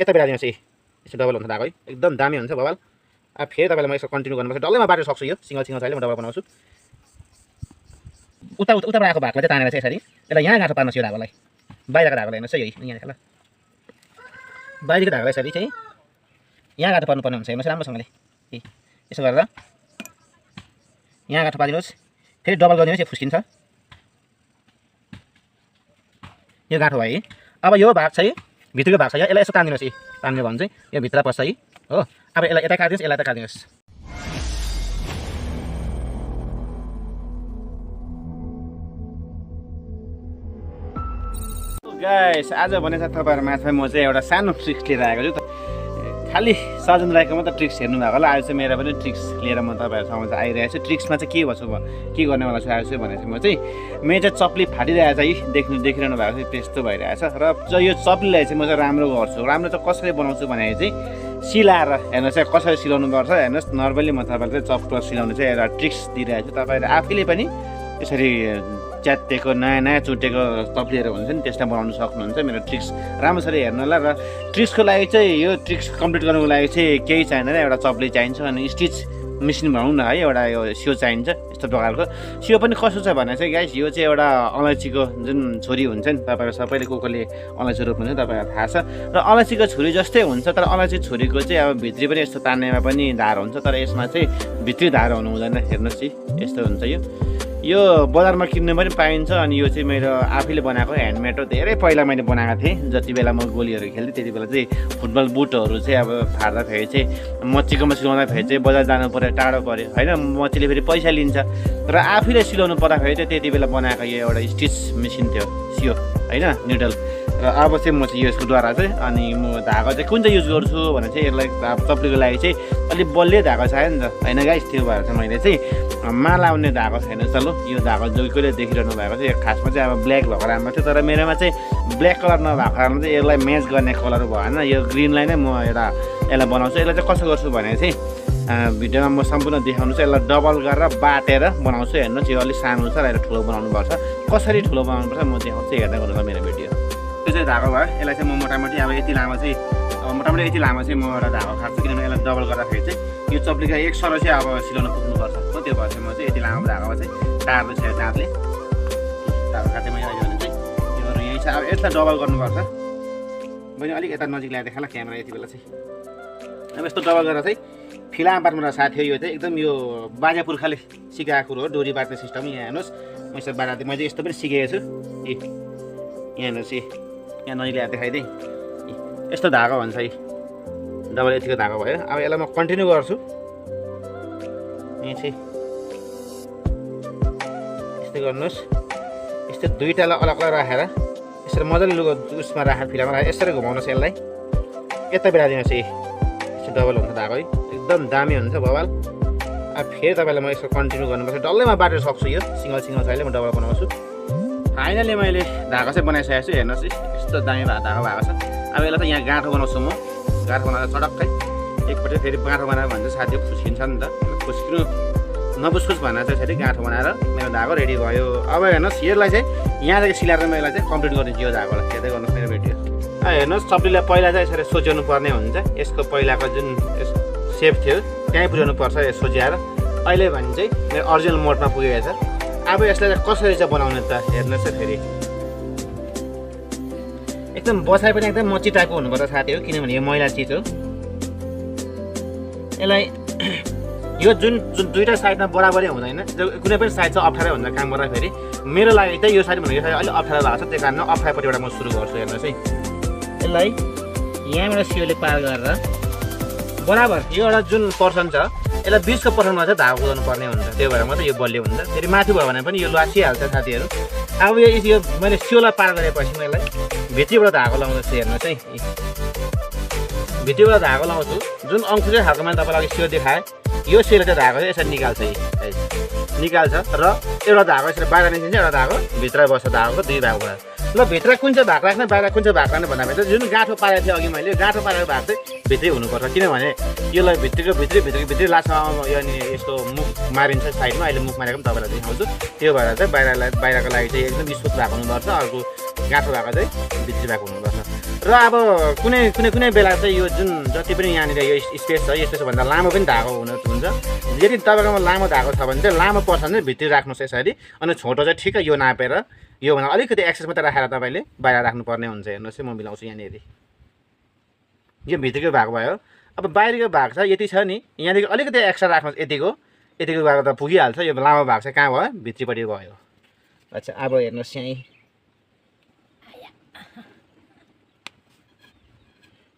यता बेलादिनुहोस् यसो डबल हुन्छ धागो है एकदम दामी हुन्छ बबाल अब फेरि तपाईँलाई म यसो कन्टिन्यू गर्नुपर्छ डल्लैमा बाटो सक्छु यो सिङ्गल सिङ्गल छैन म डबल बनाउँछु उताबाट आएको भागलाई चाहिँ तानेर चाहिँ यसरी यसलाई यहाँ गाँठो पार्नुहोस् यो धागोलाई बाहिरको धागोलाई हेर्नुहोस् है यहाँ ल बाहिरको धागोलाई यसरी चाहिँ यहाँ गाँठो पार्नुपर्ने हुन्छ हेर्नुहोस् राम्रोसँगले यसो गरेर यहाँ गाँठो पारिदिनुहोस् फेरि डबल गरिदिनुहोस् यो फुस्किन्छ यो गाँठो भयो है अब यो भाग चाहिँ भित्रको भाग छ यसलाई यसो तानिदिनुहोस् तान्यो भने चाहिँ यो भित्र पस्छ है हो अब यसलाई यता काटिदिनुहोस् यसलाई यता काटिदिनुहोस् गाइस आज भने चाहिँ तपाईँहरू माथि म चाहिँ एउटा सानो ट्रिक्स लिएर आएको छु खालि सजन राईको मात्रै ट्रिक्स हेर्नु भएको होला आज चाहिँ मेरो पनि ट्रिक्स लिएर म तपाईँहरूसँग चाहिँ आइरहेको छु ट्रिक्समा चाहिँ के भन्छु के गर्नेवाला छु आज चाहिँ भने चाहिँ म चाहिँ मेरो चाहिँ चप्ली फाटिरहेको छ है देखिरहनु भएको छ त्यस्तो भइरहेछ र यो चप्लीलाई चाहिँ म चाहिँ राम्रो गर्छु राम्रो चाहिँ कसरी बनाउँछु भने चाहिँ सिलाएर हेर्नुहोस् चाहिँ कसरी सिलाउनु पर्छ हेर्नुहोस् नर्मली म तपाईँलाई चाहिँ चप्पल सिलाउने चाहिँ एउटा ट्रिक्स दिइरहेको छु तपाईँहरू आफैले पनि यसरी च्यातेको नयाँ चुटेको तप्लिएर हुन्छ नि त्यसलाई बनाउनु सक्नुहुन्छ मेरो ट्रिक्स राम्रोसरी हेर्नु होला र ट्रिक्सको लागि चाहिँ यो ट्रिक्स कम्प्लिट गर्नुको लागि चाहिँ केही चाहिँदैन एउटा चप्ली चाहिन्छ अनि स्टिच मेसिन भनौँ न है एउटा यो सियो चाहिन्छ यस्तो प्रकारको सियो पनि कस्तो छ भने चाहिँ गाइस यो चाहिँ एउटा अलैँचीको जुन छुरी हुन्छ नि तपाईँहरू सबैले कोले अलैँची रोप्नुहुन्छ तपाईँहरूलाई थाहा छ र अलैँचीको छुरी जस्तै हुन्छ तर अलैँची छुरीको चाहिँ अब भित्री पनि यस्तो तान्नेमा पनि धार हुन्छ तर यसमा चाहिँ भित्री धार हुनु हुँदैन हेर्नुहोस् यस्तो हुन्छ यो बजारमा किन्नु पनि पाइन्छ अनि यो चाहिँ मेरो आफैले बनाएको ह्यान्डमेड हो धेरै पहिला मैले बनाएको थिएँ जति बेला म गोलीहरू खेल्थेँ त्यति बेला चाहिँ फुटबल बुटहरू चाहिँ अब फाट्दाखेरि चाहिँ मच्चीकोमा सिलाउँदाखेरि चाहिँ बजार जानु पऱ्यो टाढो पऱ्यो होइन मच्चीले फेरि पैसा लिन्छ र आफैले सिलाउनु पर्दाखेरि चाहिँ त्यति बेला बनाएको यो एउटा स्टिच मेसिन थियो सियो होइन निडल र अब चाहिँ म चाहिँ यसकोद्वारा चाहिँ अनि म धागो चाहिँ कुन चाहिँ युज गर्छु भने चाहिँ यसलाई चप्लीको लागि चाहिँ अलिक बलियो धागो छ नि त होइन गाइस त्यो भएर चाहिँ मैले चाहिँ माला आउने धागो छैन ल यो धागो जो कहिले देखिरहनु भएको चाहिँ खासमा चाहिँ अब ब्ल्याक भएको राम्रो थियो तर मेरोमा चाहिँ ब्ल्याक कलर नभएको कारणले चाहिँ यसलाई म्याच गर्ने कलर भएन यो ग्रिनलाई नै म एउटा यसलाई बनाउँछु यसलाई चाहिँ कसो गर्छु भने चाहिँ भिडियोमा म सम्पूर्ण देखाउनु चाहिँ यसलाई डबल गरेर बाटेर बनाउँछु हेर्नुहोस् यो अलिक सानो छ र यसलाई ठुलो बनाउनुपर्छ कसरी ठुलो बनाउनुपर्छ म देखाउँछु हेर्दै गर्नु मेरो भिडियो त्यो चाहिँ धागो भयो यसलाई चाहिँ म मोटामोटी अब यति लामो चाहिँ यति लामो चाहिँ म एउटा धागो काट्छु किनभने यसलाई डबल गर्दाखेरि चाहिँ यो चप्लीका एक सरो चाहिँ अब सिलाउनु पुग्नुपर्छ हो त्यो भएर चाहिँ म चाहिँ यति लामो धागोमा चाहिँ टार्नु छ दाँतले धागो काटेँ मैले अहिले भने चाहिँ योहरू यहीँ छ अब यसलाई डबल गर्नुपर्छ मैले अलिक यता नजिक ल्याएर देखाएँ क्यामेरा यति बेला चाहिँ अब यस्तो डबल गरेर चाहिँ फिलाम पार्नुमा साथी हो यो चाहिँ एकदम यो बाजे पुर्खाले सिकाएको कुरो हो डोरी बाट्ने सिस्टम यहाँ हेर्नुहोस् म यसरी बाटाउँदै मैले यस्तो पनि सिकेको छु यहाँ हेर्नुहोस् यहाँ नजिक ल्याएर देखाइदिएँ यस्तो धागो भन्छ है डबल यतिको धागो भयो अब यसलाई म कन्टिन्यू गर्छु यहाँ चाहिँ यस्तै गर्नुहोस् यस्तो दुईवटालाई अलग अलग राखेर यसरी मजाले लुगा उसमा राखेर फिलामा राखेर यसरी घुमाउनुहोस् यसलाई यता बेलादिनुहोस् यस्तो डबल हुन्छ धागो है एकदम दामी हुन्छ बवाल अब फेरि तपाईँलाई म यसो कन्टिन्यू गर्नुपर्छ डल्लैमा बाटेर सक्छु यो सिङ्गल सिङ्गल छैन म डबल बनाउँछु फाइनली मैले धागो चाहिँ बनाइसकेको छु हेर्नुहोस् यस्तो दामी धागो भएको छ अब यसलाई त यहाँ गाँठो बनाउँछु म गाँठो बनाएर चटक्कै एकपट्टि फेरि गाँठो बनाएर भन्छ साथी फुस्किन्छ नि त फुस्किनु नफुस्कुस भनेर चाहिँ फेरि गाँठो बनाएर मेरो धागो रेडी भयो अब हेर्नुहोस् यसलाई चाहिँ यहाँदेखि सिलाएर म यसलाई चाहिँ कम्प्लिट गरिदिन्छु यो धागोलाई हेर्दै गर्नुहोस् मेरो भिडियो हेर्नुहोस् चप्लीलाई पहिला चाहिँ यसरी सोच्याउनु पर्ने हुन्छ यसको पहिलाको जुन सेप थियो त्यहीँ पुर्याउनु पर्छ यो सोच्याएर अहिले भने चाहिँ मेरो अरिजिनल मोडमा पुगेको छ अब यसलाई चाहिँ कसरी चाहिँ बनाउने त हेर्नुहोस् है फेरि एकदम बसाइ पनि एकदम मच्ची टाइपको हुनुपर्छ साथी हो किनभने यो मैला चिज हो यसलाई यो जुन दुईवटा साइडमा बराबरै हुँदैन कुनै पनि साइड चाहिँ अप्ठ्यारो हुन्छ काम गर्दा फेरि मेरो लागि चाहिँ यो साइड भनेको यो साइड अलिक अप्ठ्यारो भएको छ त्यही कारण अप्ठ्यारोपट्टिबाट म सुरु गर्छु हेर्नुहोस् है यसलाई यहाँबाट सियोले पार गरेर बराबर यो एउटा जुन पर्सन छ यसलाई 20को पर्सनमा चाहिँ धागो कुदाउनु पर्ने हुन्छ त्यही भएर मात्रै यो बलियो हुन्छ फेरि माथि भयो भने पनि यो लासिहाल्छ साथीहरू अब यो मैले सियोलाई पार गरेपछि म यसलाई भित्रीबाट धागो लाउँदैछु हेर्नुहोस् है भित्रीबाट धागो लाउँछु जुन अंकुरे खालको मैले तपाईँलाई सियो देखाएँ यो सियोले चाहिँ धागो चाहिँ यसरी निकाल्छ निकाल्छ र एउटा धागो यसरी बाहिर निस्किन्छ एउटा धागो भित्र बस्छ धागोको दुई भाग भएर ल भित्र कुन चाहिँ भाग राख्ने बाहिर कुन चाहिँ भाग राख्ने भन्दाखेरि चाहिँ जुन गाँठो पारेको थियो अघि मैले गाँठो पारेको भाग चाहिँ भित्रै हुनुपर्छ किनभने यसलाई भित्री लास्टमा यो अनि यस्तो मुख मारिन्छ साइडमा अहिले मुख मारेको पनि तपाईँलाई देखाउँछु त्यो भएर चाहिँ बाहिरको लागि चाहिँ एकदम स्मुथ भएको हुनुपर्छ अर्को गाँठो भएको चाहिँ भित्री भएको हुनुपर्छ र अब कुनै बेला चाहिँ यो जुन जति पनि यहाँनिर यो स्पेस छ यसको भन्दा लामो पनि धागो हुन्छ। यदि तपाईँकोमा लामो धागो छ भने चाहिँ लामो पर्सन चाहिँ भित्री राख्नुहोस् यसरी, अनि छोटो चाहिँ ठिकै यो नापेर योभन्दा अलिकति एक्सेस मात्रै राखेर तपाईँले बाहिर राख्नुपर्ने हुन्छ। हेर्नुहोस् है, म मिलाउँछु यहाँनिर। यो भित्रको भाग भयो। अब बाहिरको भाग छ यति छ नि, यहाँदेखि अलिकति एक्स्ट्रा राख्नुहोस्। यतिको भाग त पुगिहाल्छ। यो लामो भाग चाहिँ कहाँ भयो? भित्रीपट्टि गयो। अच्छा, अब हेर्नुहोस् यहीँ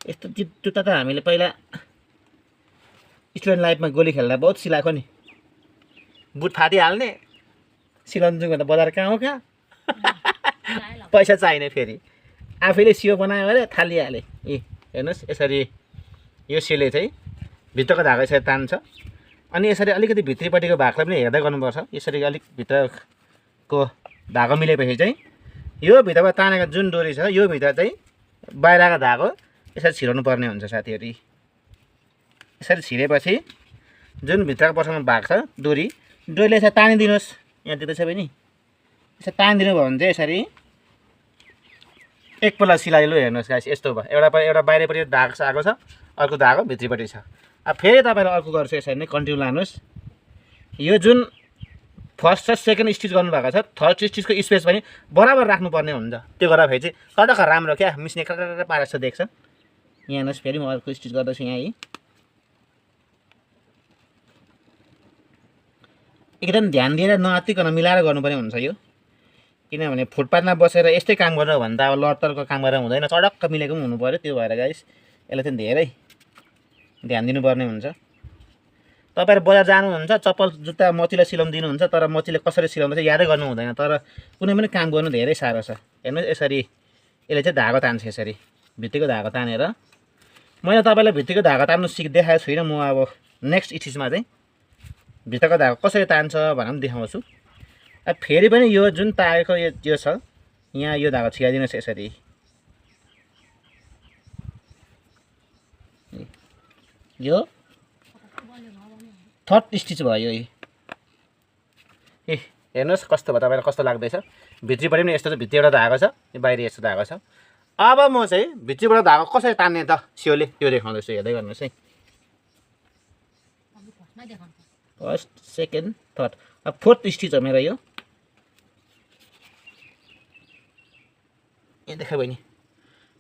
यस्तो जुत्ता त हामीले पहिला स्टुडेन्ट लाइफमा गोली खेल्दा बहुत सिलाएको नि। बुट फाटिहाल्ने, सिलाउनु जाउँ भन्दा बजार कहाँ हो कहाँ पैसा चाहिने, फेरि आफैले सियो बनायो भने थालिहाले। हेर्नुहोस् यसरी यो सिले चाहिँ भित्रको धागो यसरी तान्छ, अनि यसरी अलिकति भित्रीपट्टिको भागलाई पनि हेर्दै गर्नुपर्छ। यसरी अलिक भित्रको धागो मिलेपछि चाहिँ यो भित्रमा तानेको जुन डोरी छ यो भित्र चाहिँ बाहिरको धागो यसरी छिराउनु पर्ने हुन्छ साथीहरू। यसरी छिरेपछि जुन भित्रको पर्सनमा भाग छ डोरीले यसरी तानिदिनुहोस्। यहाँ देख्दैछ भने यसरी तानिदिनु भयो भने चाहिँ यसरी एकपल्ट सिलाइलो। हेर्नुहोस् गाइस, यस्तो भयो। एउटा बाहिरपट्टि धागो आएको छ, अर्को धागो भित्रीपट्टि छ। अब फेरि तपाईँले अर्को गर्छु, यसरी नै कन्टिन्यू लानुहोस्। यो जुन फर्स्ट र सेकेन्ड स्टिच गर्नुभएको छ, थर्ड स्टिचको स्पेस पनि बराबर राख्नुपर्ने हुन्छ। त्यो गर्दाखेरि चाहिँ टटक्क राम्रो क्या मिस्ने कटर पारेर जस्तो देख्छ। यहाँ हेर्नुहोस्, फेरि म अर्को स्टिच गर्दैछु। यहाँ एकदम ध्यान दिएर नआत्तिकन मिलाएर गर्नुपर्ने हुन्छ यो, किनभने फुटपाथमा बसेर यस्तै काम गर्नु भने त अब लडतरको काम गरेर हुँदैन, चडक्क मिलेको पनि हुनु पऱ्यो। त्यो भएर गाइस यसलाई चाहिँ धेरै ध्यान दिनुपर्ने हुन्छ। तपाईँहरू बजार जानुहुन्छ, चप्पल जुत्ता मचिलो सिलाउनु दिनुहुन्छ, तर मचिले कसरी सिलाउँदैछ यादै गर्नु हुँदैन। तर कुनै पनि काम गर्नु धेरै साह्रो छ। हेर्नुहोस् यसरी यसले चाहिँ धागो तान्छ। यसरी भित्तिको धागो तानेर मैले तपाईँलाई भित्तिको धागो तान्नु देखाएको छुइनँ। म अब नेक्स्ट स्टिचमा चाहिँ भित्रको धागो कसरी तान्छ भनेर पनि देखाउँछु। अब फेरि पनि यो जुन तागेको यो छ यहाँ यो धागो छिराइदिनुहोस्। यसरी यो थर्ड स्टिच भयो। हेर्नुहोस् कस्तो भयो, तपाईँलाई कस्तो लाग्दैछ? भित्रीपट्टि पनि यस्तो छ, भित्री एउटा धागो छ, बाहिर यस्तो धागो छ। अब म चाहिँ भित्रीबाट धागो कसरी तान्ने त सियोले त्यो देखाउँदैछु। हेर्दै गर्नुहोस् है, फर्स्ट सेकेन्ड थर्ड। अब फोर्थ स्टिच हो मेरो यो। यहाँ देखा बहिनी,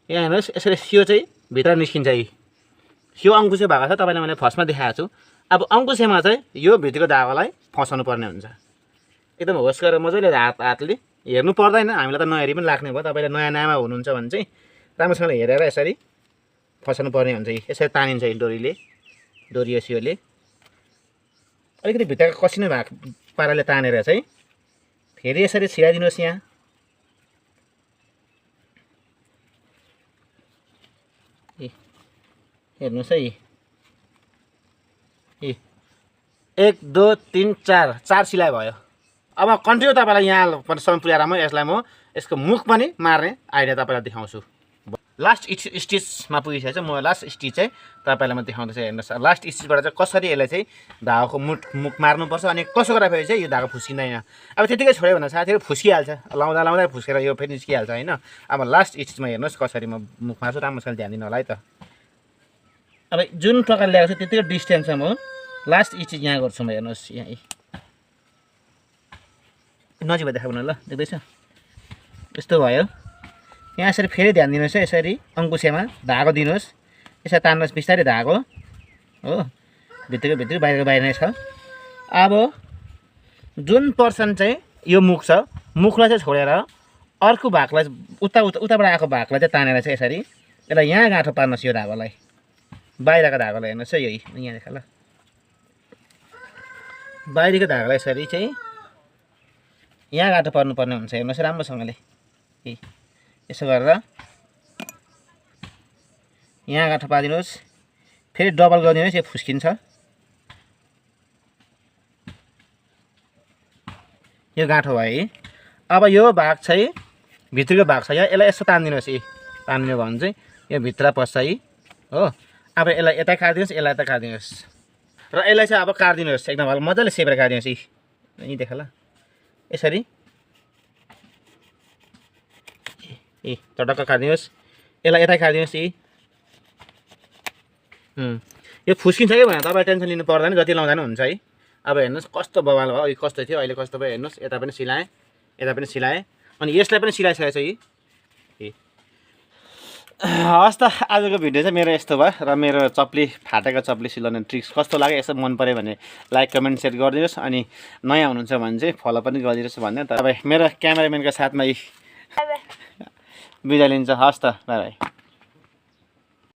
यहाँ हेर्नुहोस् यसरी सियो चाहिँ भित्र निस्किन्छ। सियो अङ्कुसे भएको छ, तपाईँलाई मैले फर्स्टमा देखाएको छु। अब अङ्कुसेमा चाहिँ यो भित्रको धागोलाई फसाउनु पर्ने हुन्छ। एकदम होस गरेर मजाले हातले हेर्नु पर्दैन। हामीलाई त नहेरी पनि लाग्ने भयो। तपाईँले नयाँ हुनुहुन्छ भने चाहिँ राम्रोसँगले हेरेर यसरी फसाउनु पर्ने हुन्छ। यसरी तानिन्छ डोरी सियोले अलिकति भित्रको कसिनो भाग पाराले तानेर चाहिँ फेरि यसरी छिराइदिनुहोस्। यहाँ हेर्नुहोस् है, 1 2 3 4 सिलाइ भयो। अब कन्टिन्यू तपाईँलाई यहाँसम्म पुर्याएर यसलाई म यसको मुख पनि मार्ने आइडिया तपाईँलाई देखाउँछु। लास्ट स्टिचमा पुगिसकेको छ। म लास्ट स्टिच चाहिँ तपाईँलाई म देखाउँदैछु। हेर्नुहोस् लास्ट स्टिचबाट चाहिँ कसरी यसलाई चाहिँ धागोको मुख मार्नुपर्छ, अनि कसो गर्दाखेरि चाहिँ यो धागो फुस्किँदैन। अब त्यतिकै छोड्यो भने साथीहरू फुस्किहाल्छ, लाउँदा फुस्केर यो फेरि निस्किहाल्छ होइन। अब लास्ट स्टिचमा हेर्नुहोस् कसरी म मुख मार्छु, राम्रोसँग ध्यान दिनु होला है त। अब जुन प्रकारले ल्याएको छु त्यतिकै डिस्टेन्समा म लास्ट स्टिच यहाँ गर्छु। म हेर्नुहोस् यहाँ नजिक देखाउनु ल, देख्दैछ यस्तो भयो। यहाँ यसरी फेरि ध्यान दिनुहोस् है, यसरी अङ्कुसेमा धागो दिनुहोस्, यसरी तान्नुहोस् बिस्तारै धागो हो। भित्रको बाहिर नै छ। अब जुन पर्सन चाहिँ यो मुख छ, मुखलाई चाहिँ छोडेर अर्को भागलाई उताबाट आएको भागलाई चाहिँ तानेर चाहिँ यसरी यसलाई यहाँ गाँठो पार्नुहोस्। यो धागोलाई बाहिरको धागोलाई हेर्नुहोस् है, यही यहाँ देखा ल। बाहिरको धागोलाई यसरी चाहिँ यहाँ गाँठो पर्नुपर्ने हुन्छ। हेर्नुहोस् राम्रोसँगले यसो गरेर यहाँ गाँठो पारिदिनुहोस्। फेरि डबल गरिदिनुहोस्, यो फुस्किन्छ। यो गाँठो भयो। अब यो भाग चाहिँ भित्रको भाग छ, यसलाई यसो तानिदिनुहोस्। तानिदिनु भयो भने चाहिँ यो भित्र पस्छ हो। अब यसलाई यता काटिदिनुहोस्, यसलाई यता काटिदिनुहोस्, र यसलाई चाहिँ अब काटिदिनुहोस्। एकदम मजाले सेपेर काटिदिनुहोस्। यहीँ देखा ल, यसरी चटक्क काटिदिनुहोस्। यसलाई यता काटिदिनुहोस् यी यो फुस्किन्छ कि भनेर तपाईँ टेन्सन लिनु पर्दैन, जति लाउँदा पनि हुन्छ है। अब हेर्नुहोस् कस्तो बवाल भयो, अघि कस्तो थियो अहिले कस्तो भयो हेर्नुहोस्। यता पनि सिलाएँ, यता पनि सिलाएँ, अनि यसलाई पनि सिलाइसकेको छ यी। हस् त आजको भिडियो चाहिँ मेरो यस्तो भयो र मेरो चप्ली फाटेको चप्ली सिलाउने ट्रिक्स कस्तो लाग्यो यसो मन पऱ्यो भने लाइक कमेन्ट सेयर गरिदिनुहोस्, अनि नयाँ हुनुहुन्छ भने चाहिँ फलो पनि गरिदिनुहोस् भन्दै तपाईँ मेरो क्यामेराम्यानको साथमा बिदा लिन्छ। हस् त बाई बाई।